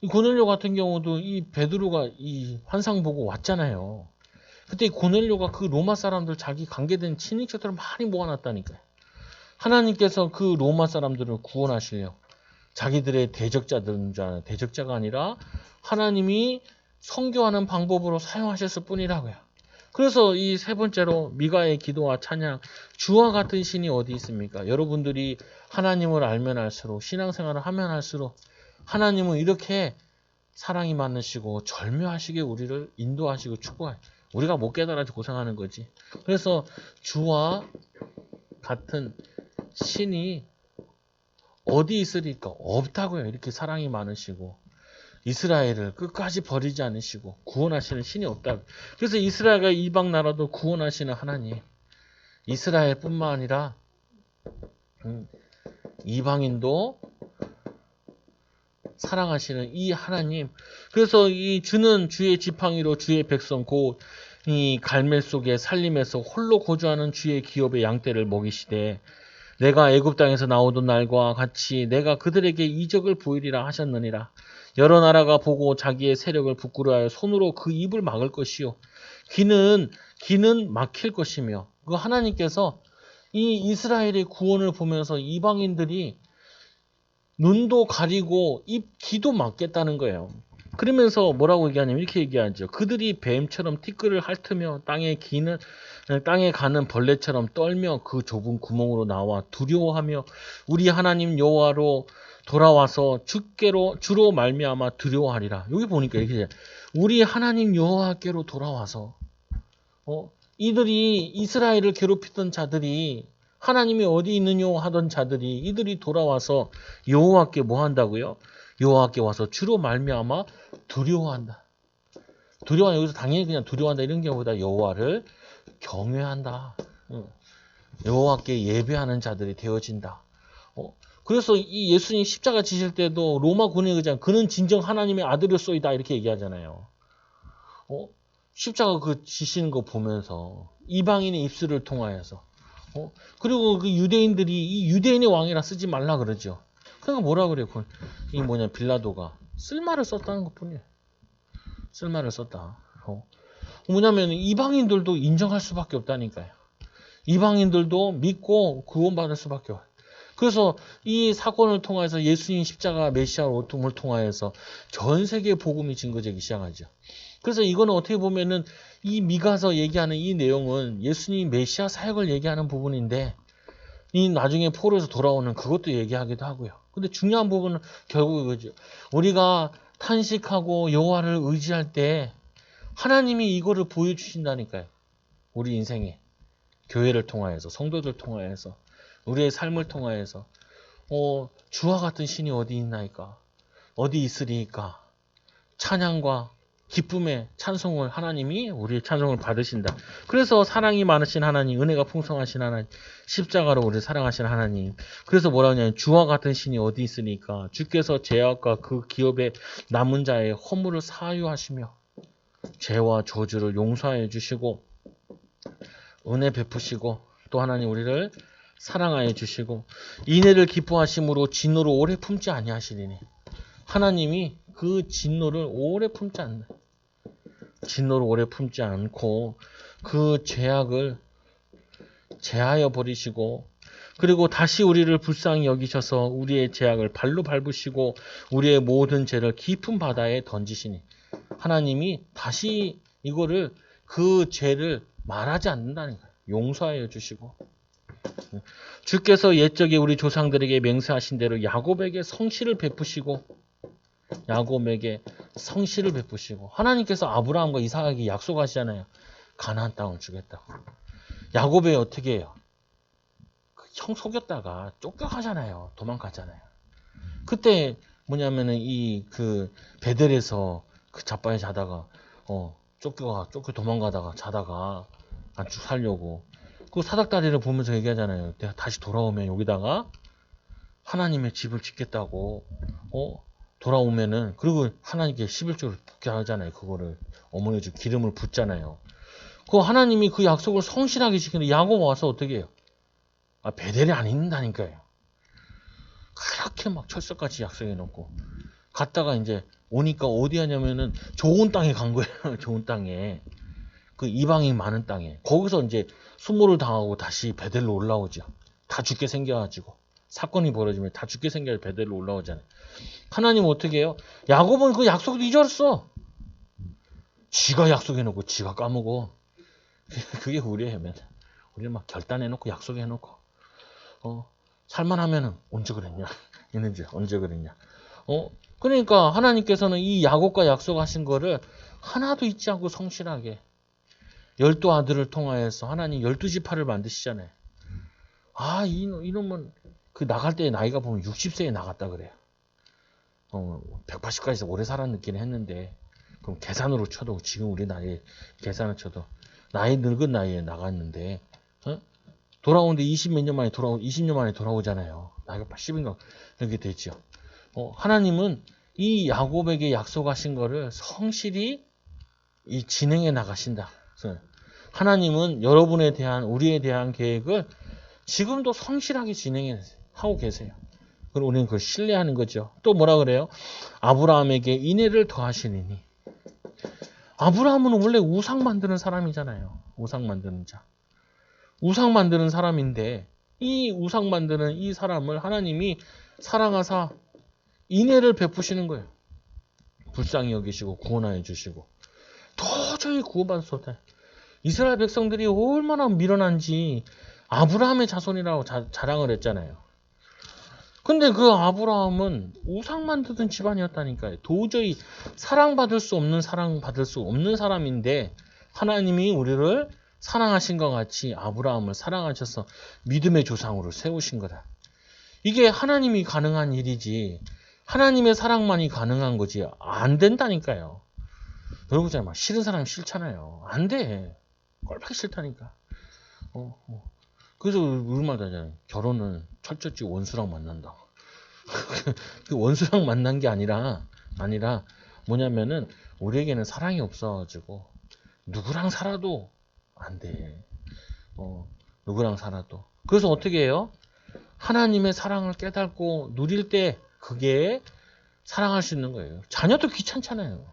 이 고넬료 같은 경우도 이 베드로가 이 환상 보고 왔잖아요. 그때 이 고넬료가 그 로마 사람들 자기 관계된 친인척들을 많이 모아놨다니까요. 하나님께서 그 로마 사람들을 구원하시려 자기들의 대적자들인 줄 아는 대적자가 아니라 하나님이 선교하는 방법으로 사용하셨을 뿐이라고요. 그래서 이 세 번째로 미가의 기도와 찬양, 주와 같은 신이 어디 있습니까? 여러분들이 하나님을 알면 알수록 신앙생활을 하면 할수록 하나님은 이렇게 사랑이 많으시고 절묘하시게 우리를 인도하시고 축복하시고 우리가 못 깨달아서 고생하는 거지. 그래서 주와 같은 신이 어디 있으리까? 없다고요. 이렇게 사랑이 많으시고 이스라엘을 끝까지 버리지 않으시고 구원하시는 신이 없다. 그래서 이스라엘과 이방 나라도 구원하시는 하나님. 이스라엘뿐만 아니라 이방인도 사랑하시는 이 하나님. 그래서 이 주는 주의 지팡이로 주의 백성 곧 이 갈멜 속에 살림에서 홀로 거주하는 주의 기업의 양떼를 먹이시되 내가 애굽 땅에서 나오던 날과 같이 내가 그들에게 이적을 보이리라 하셨느니라. 여러 나라가 보고 자기의 세력을 부끄러워하여 손으로 그 입을 막을 것이요 귀는 막힐 것이며 그 하나님께서 이 이스라엘의 구원을 보면서 이방인들이 눈도 가리고 귀도 막겠다는 거예요. 그러면서 뭐라고 얘기하냐면 이렇게 얘기하죠. 그들이 뱀처럼 티끌을 핥으며 땅에 가는 벌레처럼 떨며 그 좁은 구멍으로 나와 두려워하며 우리 하나님 여호와로 돌아와서 주로 말미암아 두려워하리라. 여기 보니까 이렇게 우리 하나님 여호와께로 돌아와서 이들이 이스라엘을 괴롭히던 자들이 하나님이 어디 있느냐 하던 자들이 이들이 돌아와서 여호와께 뭐 한다고요? 여호와께 와서 주로 말미암아 두려워한다. 두려워 여기서 당연히 그냥 두려워한다 이런 경우보다 여호와를 경외한다. 여호와께 예배하는 자들이 되어진다. 그래서 이 예수님 십자가 지실 때도 로마 군인의 의장 그는 진정 하나님의 아들이었소이다 이렇게 얘기하잖아요. 십자가 그 지시는 거 보면서 이방인의 입술을 통하여서 그리고 그 유대인들이 이 유대인의 왕이라 쓰지 말라 그러죠. 그러니까 뭐라 그래요? 이 빌라도가 쓸말을 썼다는 것뿐이에요. 쓸말을 썼다. 뭐냐면 이방인들도 인정할 수밖에 없다니까요. 이방인들도 믿고 구원받을 수밖에 없어요. 그래서 이 사건을 통해서 예수님 십자가 메시아 오tum을 통하여서 전 세계 복음이 증거되기 시작하죠. 그래서 이거는 어떻게 보면은 이 미가서 얘기하는 이 내용은 예수님 메시아 사역을 얘기하는 부분인데 이 나중에 포로에서 돌아오는 그것도 얘기하기도 하고요. 근데 중요한 부분은 결국 이거죠. 우리가 탄식하고 여호와를 의지할 때 하나님이 이거를 보여주신다니까요. 우리 인생에 교회를 통하여서 성도들 통하여서 우리의 삶을 통하여서 주와 같은 신이 어디 있나이까. 어디 있으리까? 찬양과 기쁨의 찬송을 하나님이 우리의 찬송을 받으신다. 그래서 사랑이 많으신 하나님, 은혜가 풍성하신 하나님, 십자가로 우리를 사랑하신 하나님. 그래서 뭐라 하냐면 주와 같은 신이 어디 있으니까 주께서 죄악과 그 기업의 남은 자의 허물을 사유하시며 죄와 저주를 용서해 주시고 은혜 베푸시고 또 하나님 우리를 사랑하여 주시고 인애를 기뻐하심으로 진노를 오래 품지 아니하시리니 하나님이 그 진노를 오래 품지 않는 진노를 오래 품지 않고 그 죄악을 제하여 버리시고 그리고 다시 우리를 불쌍히 여기셔서 우리의 죄악을 발로 밟으시고 우리의 모든 죄를 깊은 바다에 던지시니 하나님이 다시 이거를 그 죄를 말하지 않는다는 거예요. 용서하여 주시고 주께서 옛적에 우리 조상들에게 맹세하신 대로 야곱에게 성실을 베푸시고 하나님께서 아브라함과 이삭에게 약속하시잖아요. 가나안 땅을 주겠다고. 야곱이 어떻게 해요? 형 속였다가 쫓겨가잖아요. 도망가잖아요. 그때 뭐냐면은 이 그 베델에서 그 자빠에 자다가 쫓겨 도망가다가 자다가 안쭉 살려고 그 사닥다리를 보면서 얘기하잖아요. 내가 다시 돌아오면 여기다가 하나님의 집을 짓겠다고 돌아오면은 그리고 하나님께 11조를 붓게 하잖아요. 그거를 어머니 집 기름을 붓잖아요. 그 하나님이 그 약속을 성실하게 지키는 야곱 와서 어떻게 해요? 베델이 안 있는다니까요. 그렇게 막 철석같이 약속해 놓고 갔다가 이제 오니까 어디 하냐면은 좋은 땅에 간 거예요. 좋은 땅에. 그 이방인 많은 땅에. 거기서 이제 수모를 당하고 다시 베델로 올라오죠. 다 죽게 생겨가지고. 사건이 벌어지면 다 죽게 생겨 베델로 올라오잖아요. 하나님 어떻게 해요? 야곱은 그 약속을 잊었어. 지가 약속해놓고 지가 까먹어. 그게 우리예요. 우리는 막 결단해놓고 약속해놓고 살만하면은 언제 그랬냐? 있는지 언제 그랬냐? 그러니까 하나님께서는 이 야곱과 약속하신 거를 하나도 잊지 않고 성실하게 12 아들을 통하여서 하나님 12지파를 만드시잖아요. 이놈은 그 나갈 때 나이가 보면 60세에 나갔다 그래요. 180까지 오래 살았긴 했는데 그럼 계산으로 쳐도 지금 우리 나이 계산을 쳐도 나이 늙은 나이에 나갔는데 돌아오는데 20년 만에 돌아오잖아요. 나이가 80인가 이렇게 되죠. 하나님은 이 야곱에게 약속하신 거를 성실히 이 진행해 나가신다. 하나님은 여러분에 대한 우리에 대한 계획을 지금도 성실하게 진행하고 계세요. 그리고 우리는 그걸 신뢰하는 거죠. 또 뭐라 그래요? 아브라함에게 인애를 더하시리니. 아브라함은 원래 우상 만드는 사람이잖아요. 우상 만드는 자. 우상 만드는 사람인데 이 우상 만드는 이 사람을 하나님이 사랑하사 인애를 베푸시는 거예요. 불쌍히 여기시고 구원하여 주시고 도저히 구원받을 수 없다. 이스라엘 백성들이 얼마나 미련한지 아브라함의 자손이라고 자랑을 했잖아요. 근데 그 아브라함은 우상 만드던 집안이었다니까요. 도저히 사랑받을 수 없는 사람인데 하나님이 우리를 사랑하신 것 같이 아브라함을 사랑하셔서 믿음의 조상으로 세우신 거다. 이게 하나님이 가능한 일이지 하나님의 사랑만이 가능한 거지 안 된다니까요. 여러분 막 싫은 사람 싫잖아요. 안 돼. 꼴보기 싫다니까. 그래서 우리 말 하잖아요. 결혼은 철저히 원수랑 만난다. 그 원수랑 만난 게 아니라 뭐냐면은 우리에게는 사랑이 없어가지고 누구랑 살아도 안 돼. 누구랑 살아도. 그래서 어떻게 해요? 하나님의 사랑을 깨닫고 누릴 때 그게 사랑할 수 있는 거예요. 자녀도 귀찮잖아요.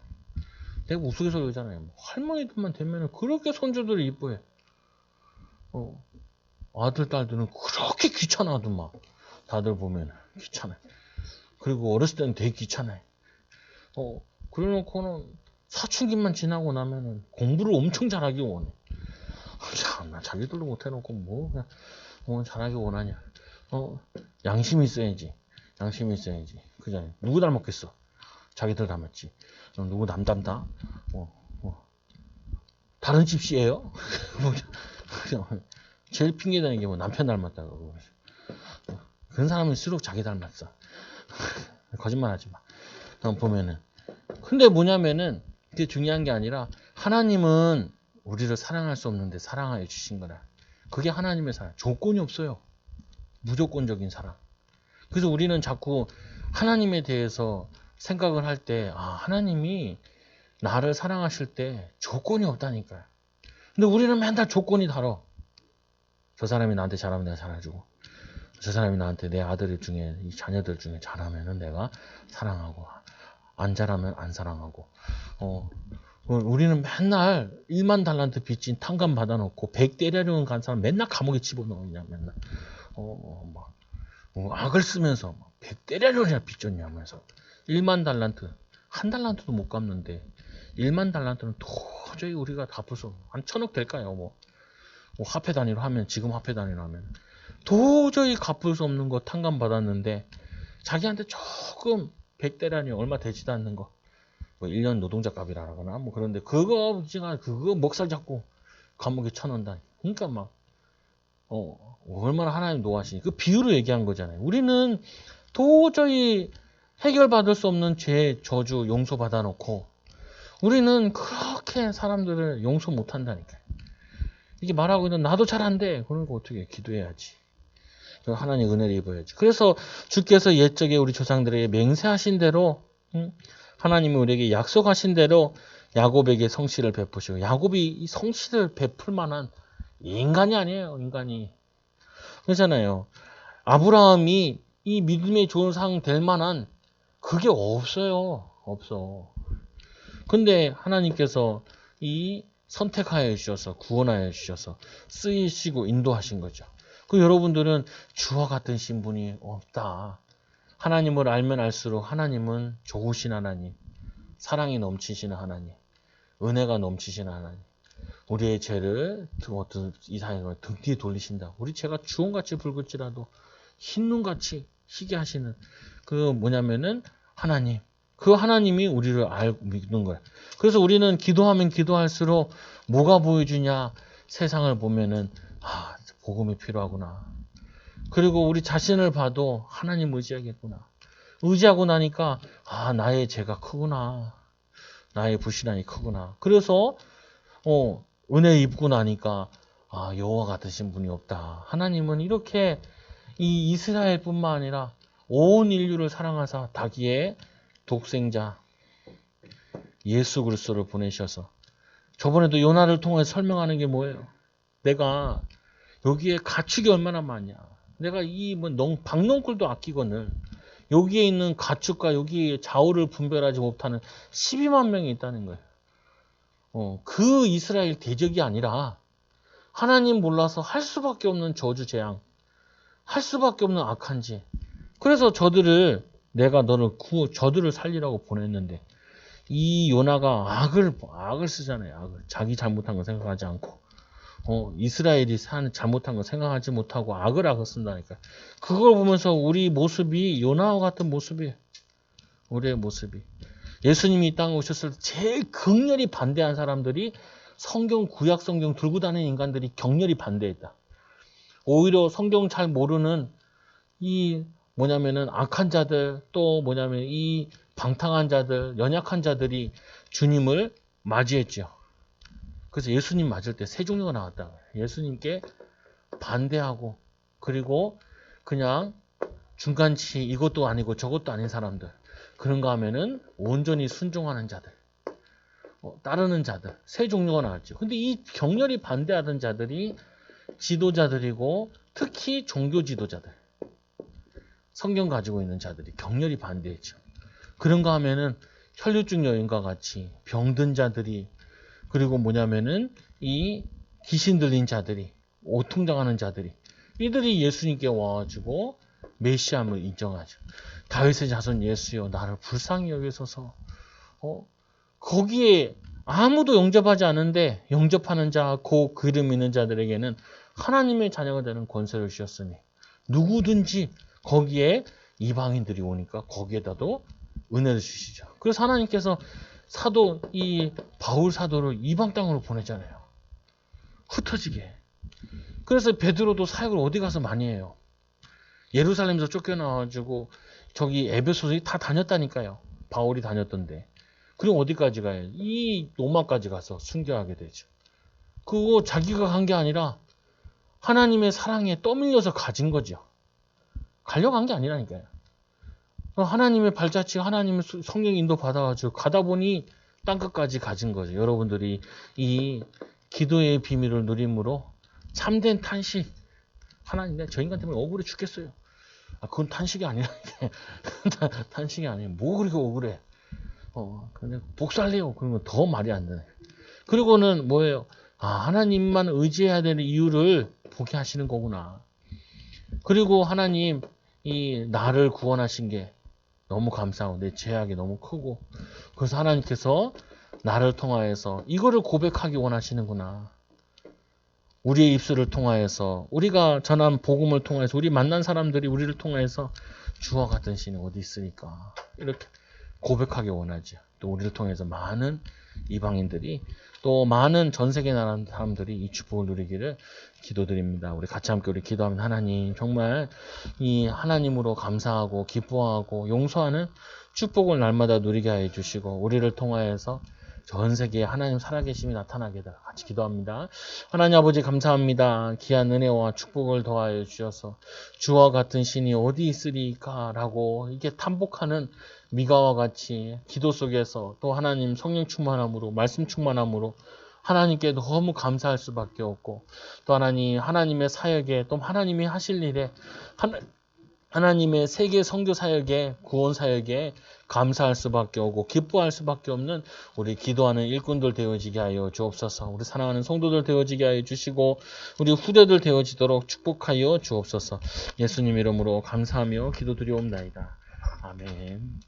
내가 우스갯소리 그러잖아요. 할머니들만 되면 그렇게 손주들을 이뻐해. 아들, 딸들은 그렇게 귀찮아하더만. 다들 보면 귀찮아요. 그리고 어렸을 때는 되게 귀찮아요. 그래 놓고는 사춘기만 지나고 나면은 공부를 엄청 잘하기 원해. 참나, 자기들도 못해놓고 뭐 잘하기 원하냐. 양심이 있어야지. 그잖아요. 누구 닮았겠어? 자기들 닮았지. 누구 남 닮다? 다른 집시예요? 제일 핑계대는 게 뭐 남편 닮았다고. 그런 사람일수록 자기 닮았어. 거짓말하지 마. 보면은. 근데 뭐냐면은 그게 중요한 게 아니라 하나님은 우리를 사랑할 수 없는데 사랑하여 주신 거라. 그게 하나님의 사랑. 조건이 없어요. 무조건적인 사랑. 그래서 우리는 자꾸 하나님에 대해서 생각을 할 때, 하나님이 나를 사랑하실 때 조건이 없다니까요. 근데 우리는 맨날 조건이 달어. 저 사람이 나한테 잘하면 내가 잘해주고, 저 사람이 나한테 내 아들 중에, 이 자녀들 중에 잘하면은 내가 사랑하고, 안 잘하면 안 사랑하고, 우리는 맨날 1만 달란트 빚진 탕감 받아놓고 100 때려주는 간 사람 맨날 감옥에 집어넣어. 그냥 맨날. 악을 쓰면서 100 때려주냐 빚졌냐면서 1만 달란트, 한 달란트도 못 갚는데 1만 달란트는 도저히 우리가 갚을 수 없는, 한 1000억 될까요? 뭐 화폐 단위로 하면, 지금 화폐 단위로 하면 도저히 갚을 수 없는 거 탕감 받았는데 자기한테 조금 100대라니 얼마 되지도 않는 거, 뭐 1년 노동자 값이라거나 뭐 그런데 그거 먹살 잡고 감옥에 쳐넣는다. 그러니까 막 얼마나 하나님 노하시니. 그 비유로 얘기한 거잖아요. 우리는 도저히 해결받을 수 없는 죄, 저주 용서받아 놓고 우리는 그렇게 사람들을 용서 못 한다니까요. 이게 말하고 있는 나도 잘 안 돼. 그러니까 어떻게 기도해야지. 하나님 은혜를 입어야지. 그래서 주께서 옛적에 우리 조상들에게 맹세하신 대로, 하나님이 우리에게 약속하신 대로 야곱에게 성실을 베푸시고, 야곱이 이 성실을 베풀 만한 인간이 아니에요. 인간이. 그렇잖아요. 아브라함이 이 믿음의 조상 될 만한 그게 없어요. 없어. 근데 하나님께서 이 선택하여 주셔서, 구원하여 주셔서 쓰이시고 인도하신 거죠. 그 여러분들은 주와 같은 신분이 없다. 하나님을 알면 알수록 하나님은 좋으신 하나님, 사랑이 넘치시는 하나님, 은혜가 넘치시는 하나님, 우리의 죄를 이 사회에 등 뒤에 돌리신다. 우리 죄가 주홍같이 붉을지라도 흰눈같이 희게 하시는 그 뭐냐면은 하나님. 그 하나님이 우리를 알고 믿는 거야. 그래서 우리는 기도하면 기도할수록 뭐가 보여주냐? 세상을 보면은 복음이 필요하구나. 그리고 우리 자신을 봐도 하나님 의지하겠구나. 의지하고 나니까 나의 죄가 크구나. 나의 불신앙이 크구나. 그래서 은혜 입고 나니까 여호와 같으신 분이 없다. 하나님은 이렇게 이 이스라엘뿐만 아니라 온 인류를 사랑하사 자기의 독생자 예수 그리스도를 보내셔서, 저번에도 요나를 통해 설명하는 게 뭐예요? 내가 여기에 가축이 얼마나 많냐. 내가 이 박농꿀도 아끼거늘 여기에 있는 가축과 여기 좌우를 분별하지 못하는 12만 명이 있다는 거예요. 그 이스라엘 대적이 아니라 하나님 몰라서 할 수밖에 없는 저주 재앙, 할 수밖에 없는 악한 죄. 그래서 내가 저들을 살리라고 보냈는데 이 요나가 악을 쓰잖아요. 악을. 자기 잘못한 거 생각하지 않고 이스라엘이 잘못한 거 생각하지 못하고 악을 쓴다니까. 그걸 보면서 우리 모습이 요나와 같은 모습이에요. 우리의 모습이. 예수님이 이 땅에 오셨을 때 제일 극렬히 반대한 사람들이 구약 성경 들고 다니는 인간들이 격렬히 반대했다. 오히려 성경 잘 모르는 악한 자들, 또 이 방탕한 자들, 연약한 자들이 주님을 맞이했죠. 그래서 예수님 맞을 때 세 종류가 나왔다. 예수님께 반대하고, 그리고 그냥 중간치 이것도 아니고 저것도 아닌 사람들. 그런가 하면은 온전히 순종하는 자들, 따르는 자들. 세 종류가 나왔죠. 근데 이 격렬히 반대하던 자들이 지도자들이고, 특히 종교 지도자들, 성경 가지고 있는 자들이 격렬히 반대했죠. 그런가 하면은 혈류증 여인과 같이 병든 자들이, 그리고 이 귀신 들린 자들이, 오통당하는 자들이, 이들이 예수님께 와가지고 메시아임을 인정하죠. 다윗의 자손 예수여 나를 불쌍히 여기소서. 거기에 아무도 영접하지 않은데 영접하는 자, 그 이름 있는 자들에게는 하나님의 자녀가 되는 권세를 주셨으니 누구든지 거기에 이방인들이 오니까 거기에다도 은혜를 주시죠. 그래서 하나님께서 이 바울 사도를 이방 땅으로 보내잖아요. 흩어지게. 그래서 베드로도 사역을 어디 가서 많이 해요. 예루살렘에서 쫓겨나가지고 저기 에베소서 다 다녔다니까요. 바울이 다녔던데. 그럼 어디까지 가요? 이 로마까지 가서 순교하게 되죠. 그거 자기가 간 게 아니라 하나님의 사랑에 떠밀려서 가진 거죠. 가려고 한 게 아니라니까요. 하나님의 발자취, 하나님의 성령 인도 받아가지고 가다 보니 땅끝까지 가진 거죠. 여러분들이 이 기도의 비밀을 누림으로 참된 탄식. 하나님, 저 인간 때문에 억울해 죽겠어요. 그건 탄식이 아니라 탄식이 아니에요. 뭐 그렇게 억울해? 근데 복살래요. 그러면 더 말이 안 되네. 그리고는 뭐예요? 하나님만 의지해야 되는 이유를 보게 하시는 거구나. 그리고 하나님 이 나를 구원하신 게 너무 감사하고 내 죄악이 너무 크고 그래서 하나님께서 나를 통하여서 이거를 고백하기 원하시는구나. 우리의 입술을 통하여서 우리가 전한 복음을 통해서 우리 만난 사람들이 우리를 통해서 주와 같은 신이 어디 있으니까 이렇게 고백하기 원하죠. 또 우리를 통해서 많은 이방인들이 또 많은 전 세계 나라 사람들이 이 축복을 누리기를 기도드립니다. 우리 같이 함께 우리 기도하면 하나님 정말 이 하나님으로 감사하고 기뻐하고 용서하는 축복을 날마다 누리게 해 주시고 우리를 통하여서 전 세계에 하나님 살아계심이 나타나게 다 같이 기도합니다. 하나님 아버지 감사합니다. 귀한 은혜와 축복을 더하여 주셔서 주와 같은 신이 어디 있으리까 라고 이게 탐복하는 미가와 같이 기도 속에서 또 하나님 성령 충만함으로 말씀 충만함으로 하나님께 너무 감사할 수밖에 없고 또 하나님의 사역에 또 하나님이 하실 일에 하나님의 세계 선교 사역에 구원 사역에 감사할 수밖에 없고 기뻐할 수밖에 없는 우리 기도하는 일꾼들 되어지게 하여 주옵소서. 우리 사랑하는 성도들 되어지게 하여 주시고 우리 후대들 되어지도록 축복하여 주옵소서. 예수님 이름으로 감사하며 기도드리옵나이다. 아멘.